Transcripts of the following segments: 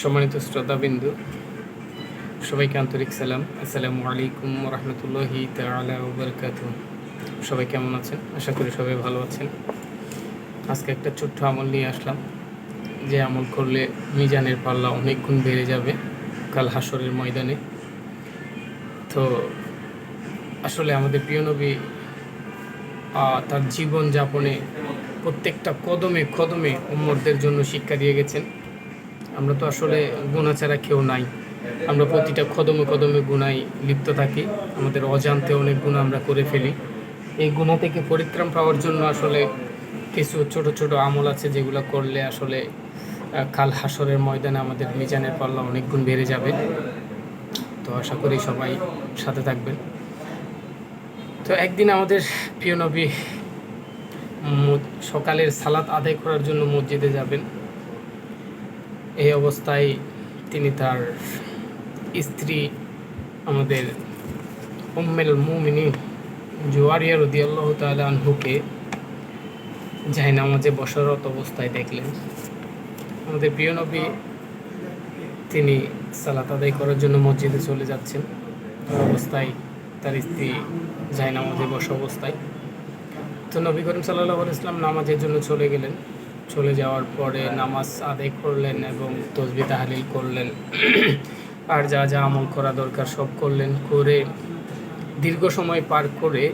সম্মানিত শ্রোতাবিন্দু, সবাইকে আন্তরিক সালাম। আসসালামু আলাইকুম রহমতুল্লাহি তাআলা ওয়া বারাকাতুহু। সবাই কেমন আছেন? আশা করি সবাই ভালো আছেন। আজকে একটা ছোট্ট আমল নিয়ে আসলাম, যে আমল করলে মিজানের পাল্লা অনেক গুণ বেড়ে যাবে কাল হাসরের ময়দানে। তো আসলে আমাদের প্রিয় নবী তার জীবন যাপনে প্রত্যেকটা কদমে কদমে উম্মতদের জন্য শিক্ষা দিয়ে গেছেন। আমরা তো আসলে গুনাহ ছাড়া কেউ নাই। আমরা প্রতিটা কদমে কদমে গুনায় লিপ্ত থাকি। আমাদের অজান্তে অনেক গুনাহ আমরা করে ফেলি। এই গুনাহ থেকে পরিত্রাণ পাওয়ার জন্য আসলে কিছু ছোট ছোট আমল আছে, যেগুলো করলে আসলে কাল হাসরের ময়দানে আমাদের মিজানের পাল্লা অনেক গুণ বেড়ে যাবে। তো আশা করি সবাই সাথে থাকবেন। তো একদিন আমাদের প্রিয় নবী সকালের সালাত আদায় করার জন্য মসজিদে যাবেন। এই অবস্থায় তিনি তার স্ত্রী আমাদের উম্মুল মুমিনিন জুয়ারিয়া রাদিয়াল্লাহু তাআলা আনহুকে জায়নামাজে বসরত অবস্থায় দেখলেন। আমাদের প্রিয় নবী তিনি সালাত আদায় করার জন্য মসজিদে চলে যাচ্ছেন। অবস্থায় তার স্ত্রী জায়নামাজে বসা অবস্থায়, তো নবী করিম সাল্লাল্লাহু আলাইহি ওয়াসাল্লাম নামাজের জন্য চলে গেলেন। চলে যাওয়ার পরে নামাজ আদায় করলেন এবং তাসবিহ তাহলিল করলেন, আর যা যা আমল করা দরকার সব করলেন। করে দীর্ঘ সময় পার করে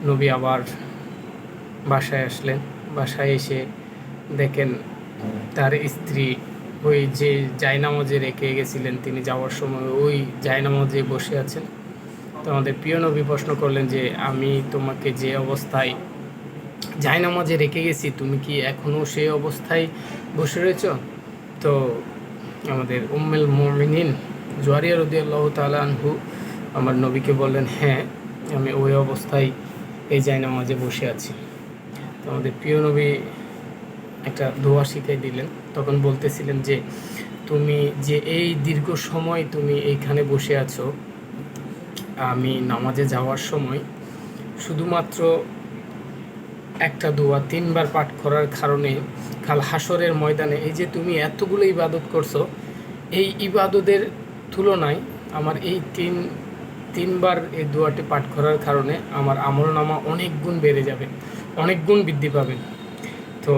নবী আবার বাসায় আসলেন। বাসায় এসে দেখেন তার স্ত্রী ওই যে জায়নামাজে রেখে গেছিলেন তিনি যাওয়ার সময়, ওই জায়নামাজে বসে আছেন। তো আমাদের প্রিয় নবী প্রশ্ন করলেন যে, আমি তোমাকে যে অবস্থায় জায়নামাজে রেখে গেছি, তুমি কি এখনও সেই অবস্থায় বসে রয়েছ? তো আমাদের উম্মুল মুমিনিন জুয়ারিয়া রাদিয়াল্লাহু তাআলা আনহু আমার নবীকে বললেন, হ্যাঁ, আমি ওই অবস্থায় এই জায়নামাজে বসে আছি। তো আমাদের প্রিয় নবী একটা দোয়া শিখিয়ে দিলেন। তখন বলতেছিলেন যে, তুমি যে এই দীর্ঘ সময় তুমি এইখানে বসে আছো, আমি নামাজে যাওয়ার সময় শুধুমাত্র একটা দোয়া 3 বার পাঠ করার কারণে কাল হাসরের ময়দানে এই যে তুমি এতগুলো ইবাদত করছো, এই ইবাদতের তুলনায় আমার এই তিনবার এই দোয়াটি পাঠ করার কারণে আমার আমলনামা অনেক গুণ বেড়ে যাবে, অনেক গুণ বৃদ্ধি পাবে। তো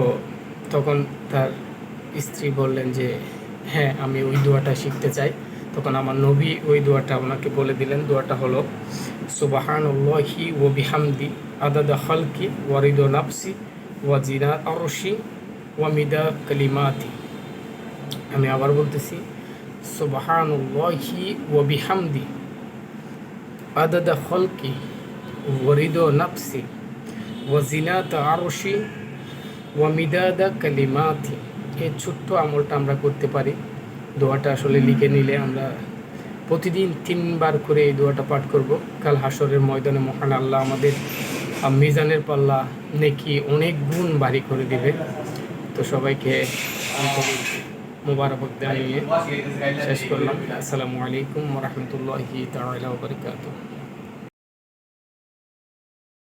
তখন তার স্ত্রী বললেন যে, হ্যাঁ, আমি ওই দোয়াটা শিখতে চাই। তখন আমার নবী ওই দোয়াটা ওনাকে বলে দিলেন। দোয়াটা হলো, সুবহানাল্লাহি ওয়া বিহামদি আদাদা খালকি ওয়া রিদা নাফসি ওয়া জিনাত আরশি ওয়া মিদাদ কালিমাতি। আমি আবার বলতেছি, সুবহানাল্লাহি ওয়া বিহামদি আদাদা খালকি ওয়া রিদা নাফসি ওয়া জিনাত আরশি ওয়া মিদাদা কালিমাতি। এই ছোট্ট আমলটা আমরা করতে পারি। দোয়াটা আসলে লিখে নিলে আমরা প্রতিদিন 3 বার করে এই দোয়াটা পাঠ করব। কাল হাসরের ময়দানে মহান আল্লাহ আমাদের মিজানের পাল্লা নেকি অনেক গুণ বাড়ি করে দিবে। তো সবাইকে মোবারক জানিয়ে শেষ করলাম। আসসালামু আলাইকুম ওয়া রাহমাতুল্লাহি তাআলা ওয়া বারাকাতুহু।